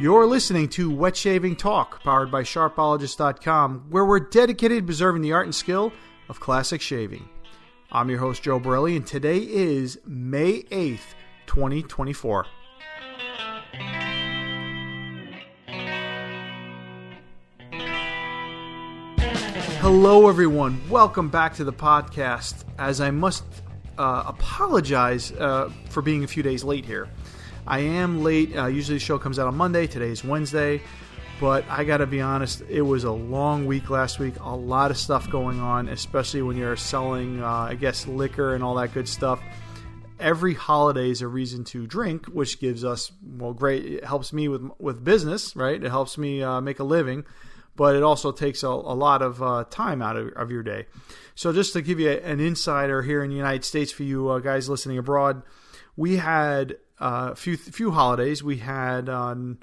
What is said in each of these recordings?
You're listening to Wet Shaving Talk, powered by Sharpologist.com, where we're dedicated to preserving the art and skill of classic shaving. I'm your host, Joe Borrelli, and today is May 8th, 2024. Hello, everyone. Welcome back to the podcast, as I must apologize for being a few days late here. I am late. Usually the show comes out on Monday. Today is Wednesday. But I got to be honest, it was a long week last week. A lot of stuff going on, especially when you're selling, liquor and all that good stuff. Every holiday is a reason to drink, which gives us, great. It helps me with business, right? It helps me make a living. But it also takes a lot of time out of your day. So just to give you an insider here in the United States for you guys listening abroad, we had a few holidays. We had on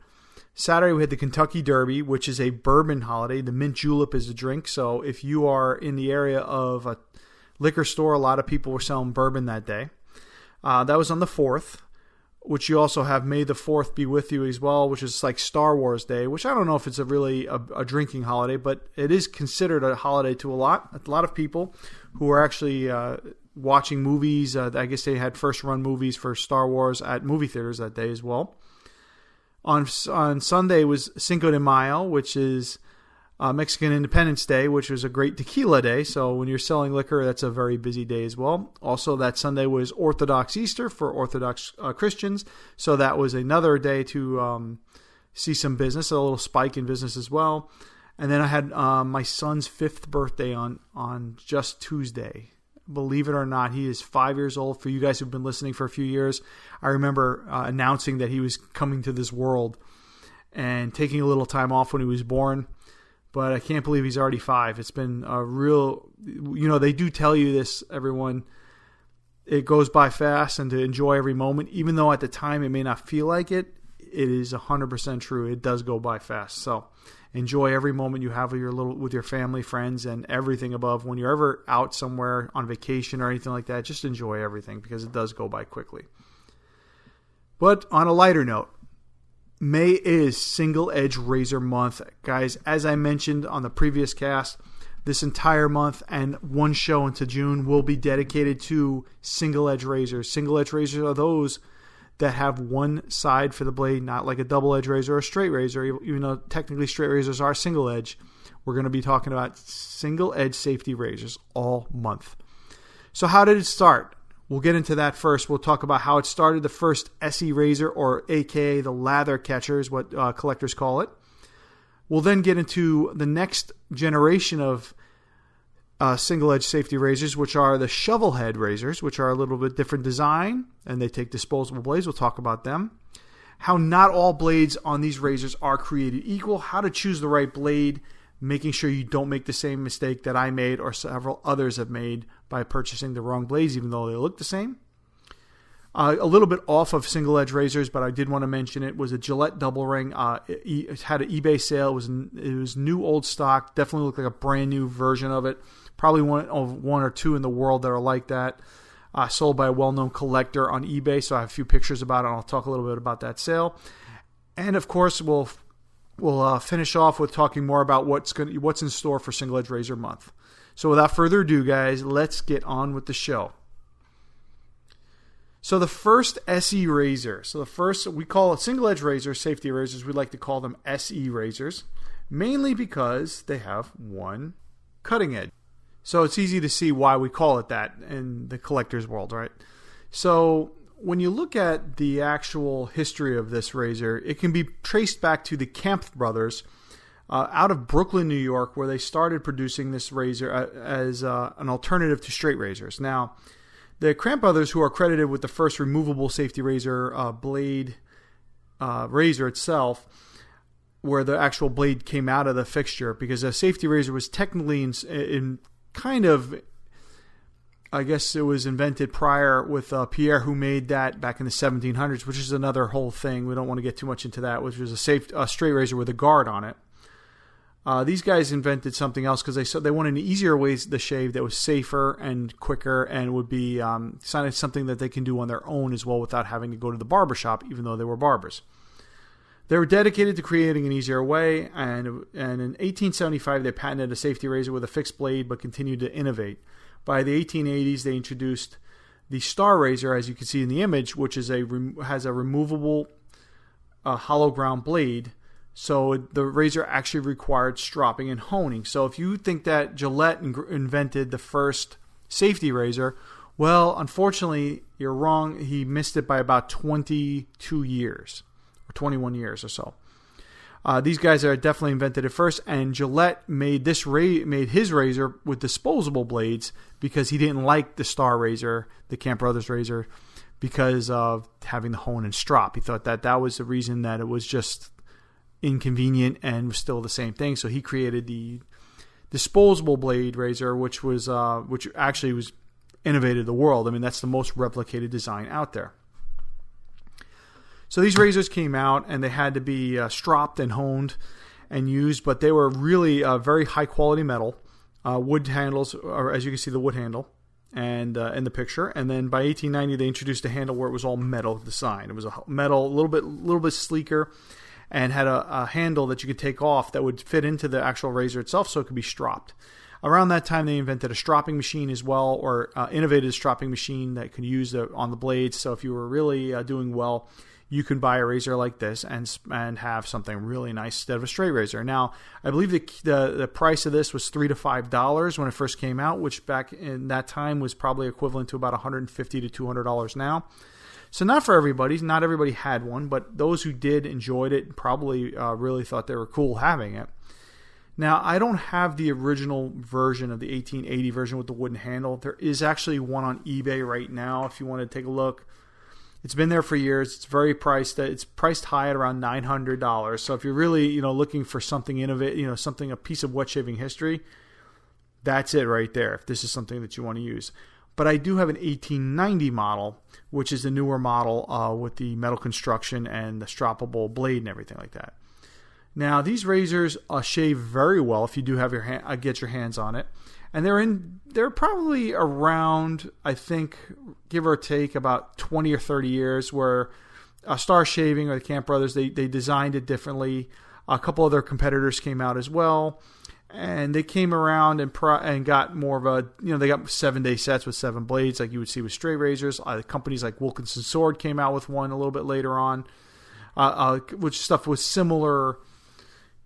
Saturday, we had the Kentucky Derby, which is a bourbon holiday. The mint julep is a drink. So if you are in the area of a liquor store, a lot of people were selling bourbon that day. That was on the 4th, which you also have May the 4th be with you as well, which is like Star Wars Day, which I don't know if it's really a drinking holiday, but it is considered a holiday to a lot of people who are actually watching movies. I guess they had first run movies for Star Wars at movie theaters that day as well. On Sunday was Cinco de Mayo, which is Mexican Independence Day, which was a great tequila day. So when you're selling liquor, that's a very busy day as well. Also, that Sunday was Orthodox Easter for Orthodox Christians. So that was another day to see some business, a little spike in business as well. And then I had my son's 5th birthday on just Tuesday. Believe it or not, he is 5 years old. For you guys who've been listening for a few years, I remember announcing that he was coming to this world and taking a little time off when he was born. But I can't believe he's already 5. It's been a real, they do tell you this, everyone. It goes by fast, and to enjoy every moment, even though at the time it may not feel like it, it is 100% true. It does go by fast. So enjoy every moment you have with your family, friends, and everything above. When you're ever out somewhere on vacation or anything like that, just enjoy everything because it does go by quickly. But on a lighter note, May is Single Edge Razor Month. Guys, as I mentioned on the previous cast, this entire month and one show into June will be dedicated to single edge razors. Single edge razors are those that have one side for the blade, not like a double edge razor or a straight razor, even though technically straight razors are single edge. We're going to be talking about single edge safety razors all month. So how did it start? We'll get into that first. We'll talk about how it started. The first SE razor, or AKA the lather catcher, is what collectors call it. We'll then get into the next generation of single-edge safety razors, which are the shovel head razors, which are a little bit different design, and they take disposable blades. We'll talk about them. How not all blades on these razors are created equal. How to choose the right blade, making sure you don't make the same mistake that I made or several others have made by purchasing the wrong blades, even though they look the same. A little bit off of single-edge razors, but I did want to mention it, was a Gillette Double Ring. It had an eBay sale. It was new old stock. Definitely looked like a brand new version of it. Probably one or two in the world that are like that. Sold by a well-known collector on eBay, so I have a few pictures about it, and I'll talk a little bit about that sale. And, of course, we'll finish off with talking more about what's in store for Single Edge Razor Month. So without further ado, guys, let's get on with the show. So the first SE razor. So the first, we call it single edge razors, safety razors. We like to call them SE razors, mainly because they have one cutting edge. So it's easy to see why we call it that in the collector's world, right? So when you look at the actual history of this razor, it can be traced back to the Kampfe Brothers out of Brooklyn, New York, where they started producing this razor as an alternative to straight razors. Now, the Kampfe Brothers, who are credited with the first removable safety razor blade razor itself, where the actual blade came out of the fixture, because a safety razor was technically in kind of, I guess it was invented prior with Pierre, who made that back in the 1700s, which is another whole thing. We don't want to get too much into that, which was a straight razor with a guard on it. These guys invented something else because they wanted an easier way to shave that was safer and quicker and would be something that they can do on their own as well without having to go to the barber shop, even though they were barbers. They were dedicated to creating an easier way, and in 1875 they patented a safety razor with a fixed blade but continued to innovate. By the 1880s they introduced the Star Razor, as you can see in the image, which has a removable hollow ground blade. So the razor actually required stropping and honing. So if you think that Gillette invented the first safety razor, well, unfortunately, you're wrong. He missed it by about 22 years, or 21 years or so. These guys are definitely invented it first, and Gillette made his razor with disposable blades because he didn't like the Star Razor, the Kampfe Brothers razor, because of having the hone and strop. He thought that was the reason that it was just inconvenient and was still the same thing. So he created the disposable blade razor, which actually was innovated the world. I mean, that's the most replicated design out there. So these razors came out, and they had to be stropped and honed and used, but they were really very high quality metal. Wood handles, or as you can see, the wood handle, and in the picture. And then by 1890, they introduced a handle where it was all metal design. It was a metal, a little bit sleeker, and had a handle that you could take off that would fit into the actual razor itself, so it could be stropped. Around that time, they invented a stropping machine as well, or innovated a stropping machine that could use on the blades. So if you were really doing well, you can buy a razor like this and have something really nice instead of a straight razor. Now, I believe the price of this was $3 to $5 when it first came out, which back in that time was probably equivalent to about $150 to $200 now. So not for everybody. Not everybody had one, but those who did enjoyed it, probably really thought they were cool having it. Now, I don't have the original version of the 1880 version with the wooden handle. There is actually one on eBay right now if you want to take a look. It's been there for years. It's very priced. It's priced high at around $900. So if you're really, looking for something innovative, a piece of wet shaving history, that's it right there. If this is something that you want to use. But I do have an 1890 model, which is the newer model with the metal construction and the stroppable blade and everything like that. Now, these razors shave very well if you do have get your hands on it. And they're probably around, I think, give or take, about 20 or 30 years, where Star Shaving or the Kampfe Brothers, they designed it differently. A couple other competitors came out as well. And they came around and got more of a, they got 7-day sets with 7 blades like you would see with straight razors. Companies like Wilkinson Sword came out with one a little bit later on, which stuff with similar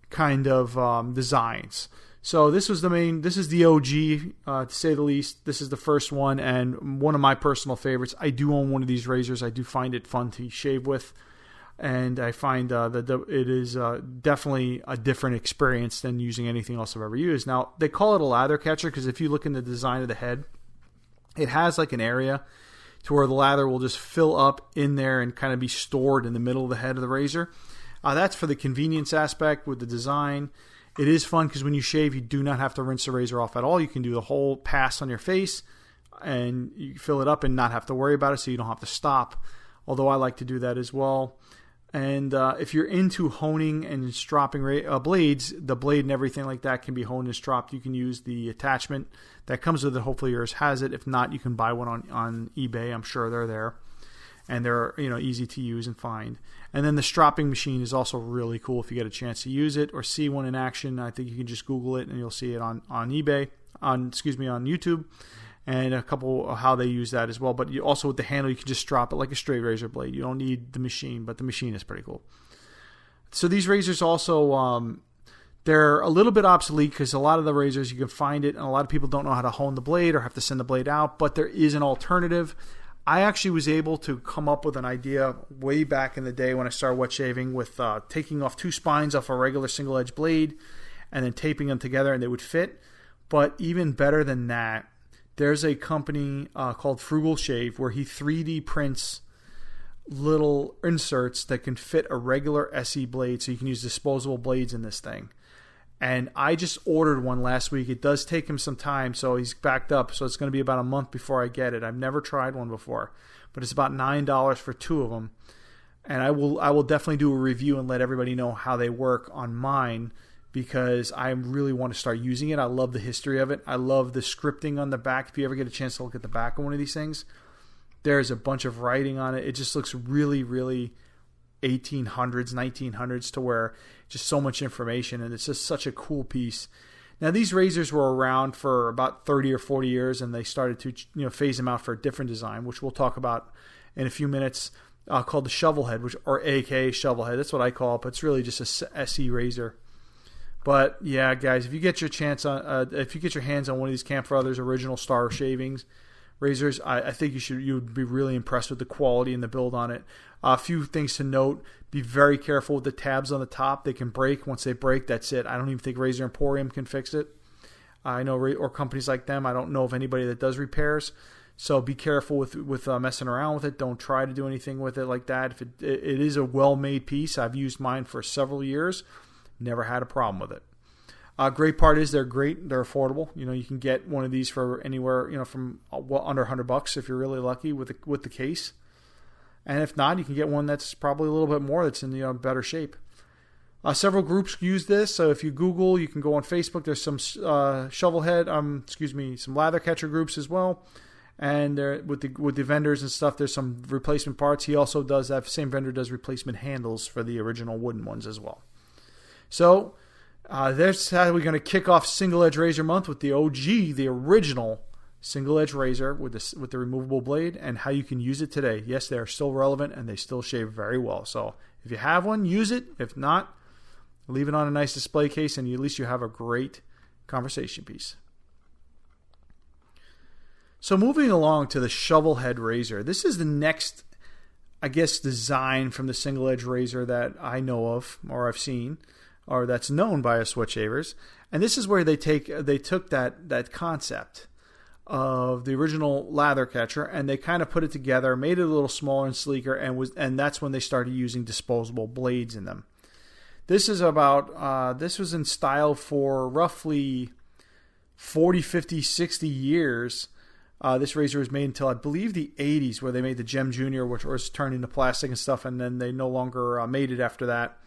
kind of designs. So this is the OG, to say the least. This is the first one, and one of my personal favorites. I do own one of these razors. I do find it fun to shave with, and I find that it is definitely a different experience than using anything else I've ever used. Now, they call it a lather catcher because if you look in the design of the head, it has like an area to where the lather will just fill up in there and kind of be stored in the middle of the head of the razor. That's for the convenience aspect with the design. It is fun because when you shave, you do not have to rinse the razor off at all. You can do the whole pass on your face and you fill it up and not have to worry about it, so you don't have to stop. Although I like to do that as well. And if you're into honing and stropping blades, the blade and everything like that can be honed and stropped. You can use the attachment that comes with it. Hopefully yours has it. If not, you can buy one on eBay. I'm sure they're there. And they're easy to use and find. And then the stropping machine is also really cool if you get a chance to use it or see one in action. I think you can just Google it and you'll see it on eBay, on YouTube, and a couple of how they use that as well. But you also with the handle, you can just strop it like a straight razor blade. You don't need the machine, but the machine is pretty cool. So these razors also, they're a little bit obsolete because a lot of the razors you can find it, and a lot of people don't know how to hone the blade or have to send the blade out. But there is an alternative. I actually was able to come up with an idea way back in the day when I started wet shaving with taking off 2 spines off a regular single edge blade and then taping them together and they would fit. But even better than that, there's a company called Frugal Shave where he 3D prints little inserts that can fit a regular SE blade, so you can use disposable blades in this thing. And I just ordered one last week. It does take him some time, so he's backed up. So it's going to be about a month before I get it. I've never tried one before, but it's about $9 for 2 of them. And I will definitely do a review and let everybody know how they work on mine because I really want to start using it. I love the history of it. I love the scripting on the back. If you ever get a chance to look at the back of one of these things, there's a bunch of writing on it. It just looks really, really 1800s, 1900s, to where just so much information, and it's just such a cool piece. Now, these razors were around for about 30 or 40 years, and they started to phase them out for a different design, which we'll talk about in a few minutes, called the shovel head, or aka shovel head. That's what I call it, but it's really just a SE razor. But yeah, guys, if you get your hands on one of these Kampfe Brothers original star shavings razors, I think you would be really impressed with the quality and the build on it. A few things to note: be very careful with the tabs on the top. They can break. Once they break, that's it. I don't even think Razor Emporium can fix it. I know, or companies like them. I don't know of anybody that does repairs. So be careful with messing around with it. Don't try to do anything with it like that. If it is a well-made piece, I've used mine for several years. Never had a problem with it. Great part is they're great. They're affordable. You can get one of these for anywhere, from under $100 if you're really lucky with the case. And if not, you can get one that's probably a little bit more, that's in better shape. Several groups use this. So if you Google, you can go on Facebook. There's some some lather catcher groups as well. And with the vendors and stuff, there's some replacement parts. He also does that. Same vendor does replacement handles for the original wooden ones as well. So that's how we're going to kick off Single Edge Razor Month with the OG, the original single edge razor with the removable blade, and how you can use it today. Yes, they are still relevant and they still shave very well. So if you have one, use it. If not, leave it on a nice display case, and at least you have a great conversation piece. So moving along to the shovel head razor. This is the next, design from the single edge razor that I know of, or I've seen, or that's known by us switch shavers. And this is where they took that concept of the original lather catcher, and they kind of put it together, made it a little smaller and sleeker, and that's when they started using disposable blades in them. This was in style for roughly 40, 50, 60 years. This razor was made until, I believe, the 80s, where they made the Gem Junior, which was turned into plastic and stuff, and then they no longer made it after that.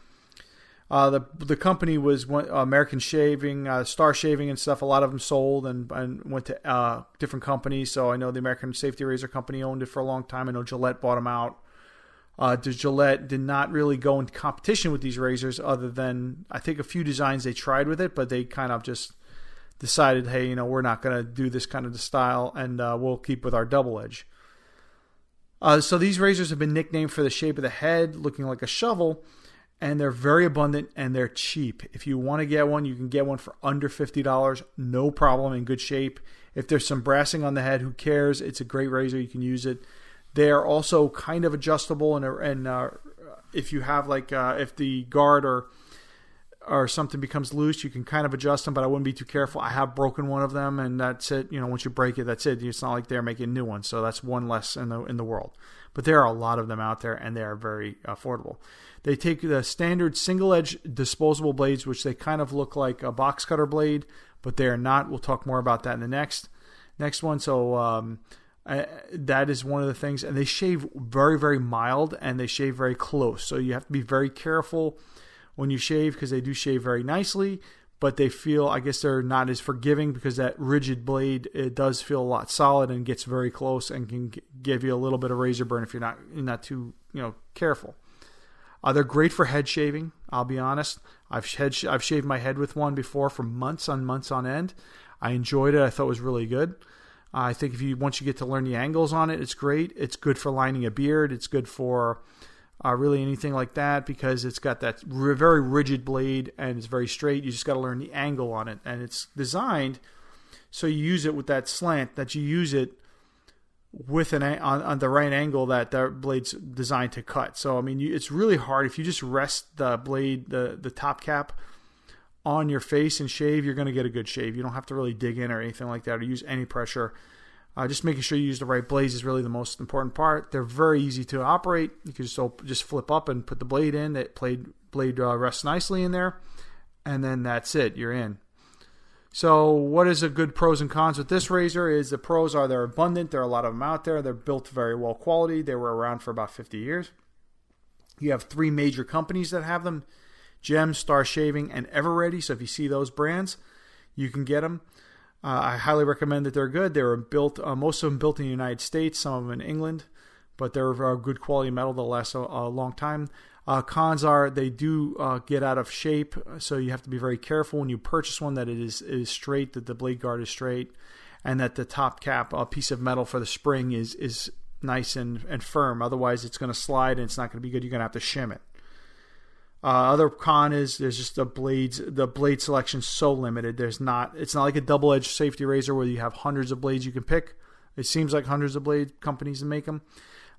The company was American Shaving, Star Shaving and stuff. A lot of them sold and went to different companies. So I know the American Safety Razor Company owned it for a long time. I know Gillette bought them out. Gillette did not really go into competition with these razors, other than I think a few designs they tried with it, but they kind of just decided, hey, we're not going to do this kind of style, and we'll keep with our double edge. So these razors have been nicknamed for the shape of the head, looking like a shovel. And they're very abundant, and they're cheap. If you want to get one, you can get one for under $50. No problem, in good shape. If there's some brassing on the head, who cares? It's a great razor. You can use it. They are also kind of adjustable, and if you have if the guard or something becomes loose, you can kind of adjust them, but I wouldn't be too careful. I have broken one of them, and that's it. Once you break it, that's it. It's not like they're making new ones, so that's one less in the world. But there are a lot of them out there, and they are very affordable. They take the standard single-edge disposable blades, which they kind of look like a box cutter blade, but they are not. We'll talk more about that in the next one. So that is one of the things. And they shave very, very mild, and they shave very close. So you have to be very careful when you shave, because they do shave very nicely, but they feel, they're not as forgiving, because that rigid blade, it does feel a lot solid and gets very close and can give you a little bit of razor burn if you're not too careful. They're great for head shaving. I'll be honest. I've shaved my head with one before for months on end. I enjoyed it. I thought it was really good. I think once you get to learn the angles on it, it's great. It's good for lining a beard. It's good for really anything like that, because it's got that very rigid blade and it's very straight. You just got to learn the angle on it, and it's designed so you use it with that slant, that you use it with on the right angle that blade's designed to cut. So it's really hard. If you just rest the blade, the top cap, on your face and shave, you're going to get a good shave. You don't have to really dig in or anything like that, or use any pressure. Just making sure you use the right blades is really the most important part. They're very easy to operate. You can just flip up and put the blade in. That blade rests nicely in there, and then that's it. You're in. So what is a good pros and cons with this razor is the pros are they're abundant. There are a lot of them out there. They're built very well quality. They were around for about 50 years. You have 3 major companies that have them: Gem, Star Shaving, and Everready. So if you see those brands, you can get them. I highly recommend that they're good. They were built, most of them built in the United States, some of them in England, but they're good quality metal. They'll last a long time. Cons are they do get out of shape, so you have to be very careful when you purchase one that it is straight, that the blade guard is straight, and that the top cap, a piece of metal for the spring, is nice and firm. Otherwise, it's going to slide and it's not going to be good. You're going to have to shim it. Other con is there's just the blade selection is so limited. It's not like a double-edged safety razor where you have hundreds of blades you can pick. It seems like hundreds of blade companies make them.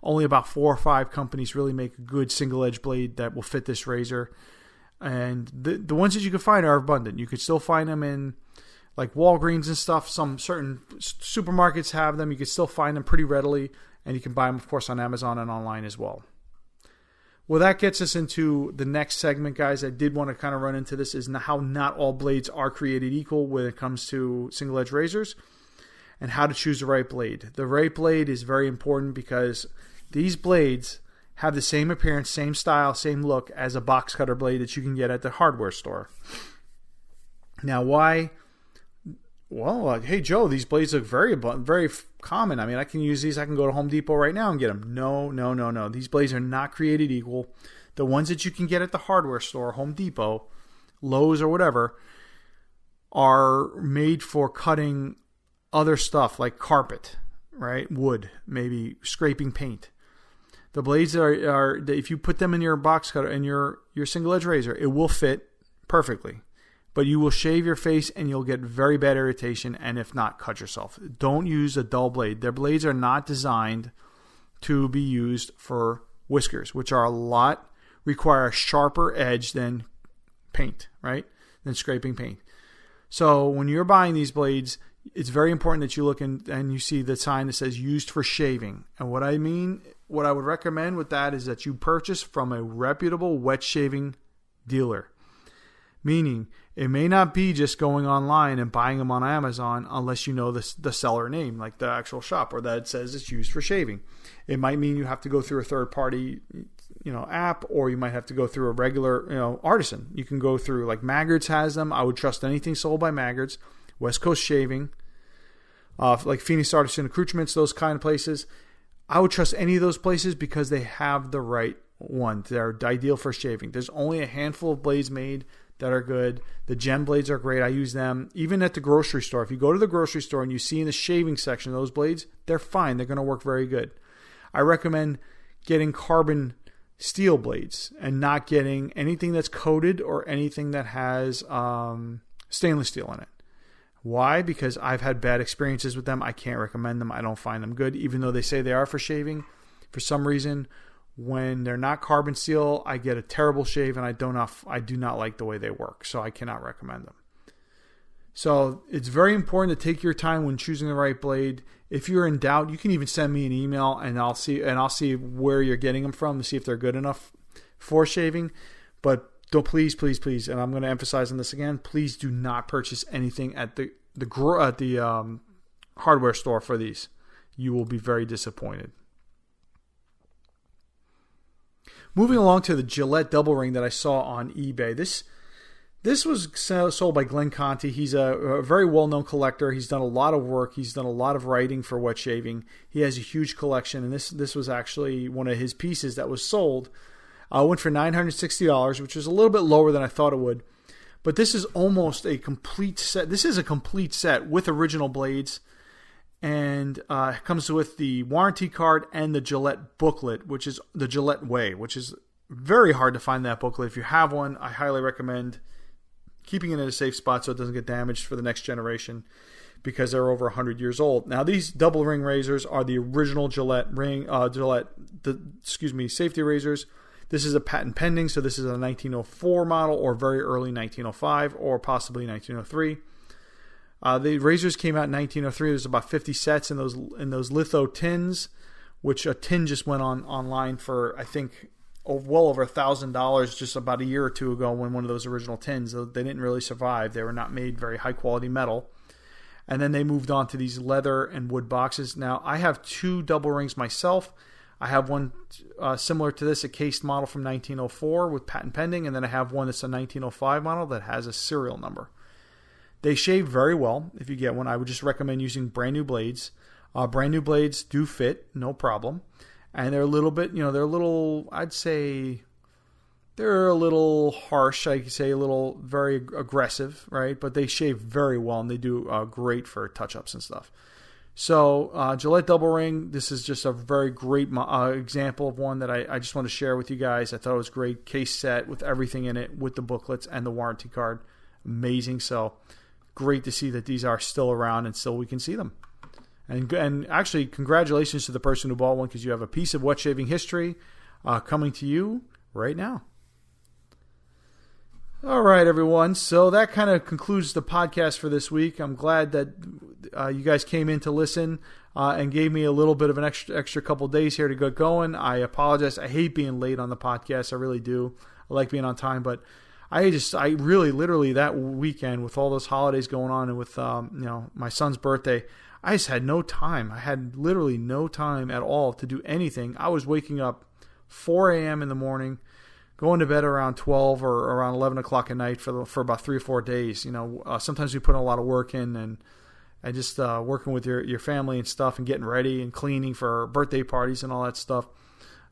Only about 4 or 5 companies really make a good single-edge blade that will fit this razor. And the ones that you can find are abundant. You could still find them in like Walgreens and stuff. Some certain supermarkets have them. You can still find them pretty readily. And you can buy them, of course, on Amazon and online as well. Well, that gets us into the next segment, guys. I did want to kind of run into this, is how not all blades are created equal when it comes to single-edge razors and how to choose the right blade. The right blade is very important because these blades have the same appearance, same style, same look as a box cutter blade that you can get at the hardware store. Now, why? Well, hey, Joe, these blades look very common. I mean, I can use these. I can go to Home Depot right now and get them. No. These blades are not created equal. The ones that you can get at the hardware store, Home Depot, Lowe's, or whatever, are made for cutting other stuff like carpet, right? Wood, maybe scraping paint. The blades are if you put them in your box cutter and your single edge razor, it will fit perfectly. But you will shave your face and you'll get very bad irritation, and if not, cut yourself. Don't use a dull blade. Their blades are not designed to be used for whiskers, which require a sharper edge than paint, right? Than scraping paint. So when you're buying these blades, it's very important that you look and you see the sign that says used for shaving. And what I would recommend with that is that you purchase from a reputable wet shaving dealer. Meaning, it may not be just going online and buying them on Amazon unless you know the seller name, like the actual shop, or that it says it's used for shaving. It might mean you have to go through a third-party, app, or you might have to go through a regular, artisan. You can go through, like Maggard's has them. I would trust anything sold by Maggard's. West Coast Shaving, like Phoenix Artisan Accoutrements, those kind of places. I would trust any of those places because they have the right one. They're ideal for shaving. There's only a handful of blades made that are good. The Gen blades are great. I use them even at the grocery store. If you go to the grocery store and you see in the shaving section those blades, they're fine. They're going to work very good. I recommend getting carbon steel blades and not getting anything that's coated or anything that has stainless steel in it. Why? Because I've had bad experiences with them. I can't recommend them. I don't find them good, even though they say they are for shaving. For some reason, when they're not carbon steel, I get a terrible shave, and I do not like the way they work, so I cannot recommend them. So it's very important to take your time when choosing the right blade. If you're in doubt, you can even send me an email, and I'll see where you're getting them from to see if they're good enough for shaving. But don't, please, and I'm going to emphasize on this again, please do not purchase anything at the hardware store for these. You will be very disappointed. Moving along to the Gillette Double Ring that I saw on eBay. This was sold by Glenn Conti. He's a very well-known collector. He's done a lot of work. He's done a lot of writing for wet shaving. He has a huge collection, and this was actually one of his pieces that was sold. Went for $960, which was a little bit lower than I thought it would. But this is almost a complete set. This is a complete set with original blades. And it comes with the warranty card and the Gillette booklet, which is the Gillette Way, which is very hard to find that booklet. If you have one, I highly recommend keeping it in a safe spot so it doesn't get damaged for the next generation, because they're over 100 years old. Now, these double ring razors are the original safety razors. This is a patent pending, so this is a 1904 model or very early 1905 or possibly 1903. The razors came out in 1903. There's about 50 sets in those litho tins, which a tin just went online for, I think, well over $1,000 just about a year or two ago when one of those original tins. They didn't really survive. They were not made very high quality metal. And then they moved on to these leather and wood boxes. Now, I have 2 double rings myself. I have one similar to this, a cased model from 1904 with patent pending, and then I have one that's a 1905 model that has a serial number. They shave very well if you get one. I would just recommend using brand new blades. Brand new blades do fit, no problem. And they're a little bit, I'd say they're a little harsh, I could say, a little very aggressive, right? But they shave very well, and they do great for touch-ups and stuff. So Gillette Double Ring, this is just a very great example of one that I just want to share with you guys. I thought it was great. Case set with everything in it, with the booklets and the warranty card. Amazing. So great to see that these are still around and still we can see them. And actually, congratulations to the person who bought one, because you have a piece of wet shaving history coming to you right now. All right, everyone. So that kind of concludes the podcast for this week. I'm glad that you guys came in to listen and gave me a little bit of an extra couple days here to get going. I apologize. I hate being late on the podcast. I really do. I like being on time, but I really, literally that weekend with all those holidays going on and with my son's birthday, I just had no time. I had literally no time at all to do anything. I was waking up 4 a.m. in the morning, going to bed around 12 or around 11 o'clock at night for about 3 or 4 days. Sometimes we put in a lot of work in, and just working with your family and stuff, and getting ready and cleaning for birthday parties and all that stuff.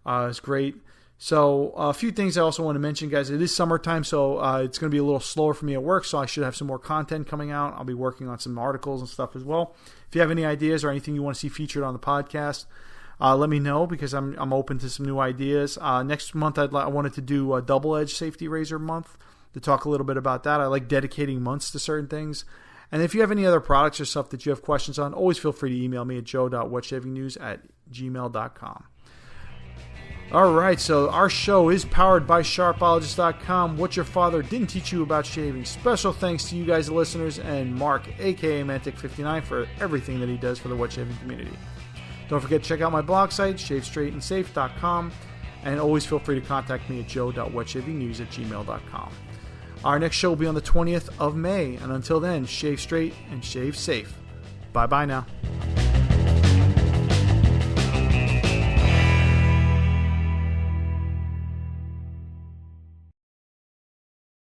It's great. So a few things I also want to mention, guys. It is summertime, so it's going to be a little slower for me at work, so I should have some more content coming out. I'll be working on some articles and stuff as well. If you have any ideas or anything you want to see featured on the podcast, let me know, because I'm open to some new ideas. Next month, I wanted to do a double-edged safety razor month to talk a little bit about that. I like dedicating months to certain things. And if you have any other products or stuff that you have questions on, always feel free to email me at joe.wetshavingnews@gmail.com. All right, so our show is powered by SharpBiologist.com. What your father didn't teach you about shaving. Special thanks to you guys, the listeners, and Mark, a.k.a. Mantic59, for everything that he does for the wet shaving community. Don't forget to check out my blog site, shavestraightandsafe.com, and always feel free to contact me at joe.wetshavingnews@gmail.com. Our next show will be on the 20th of May, and until then, shave straight and shave safe. Bye-bye now.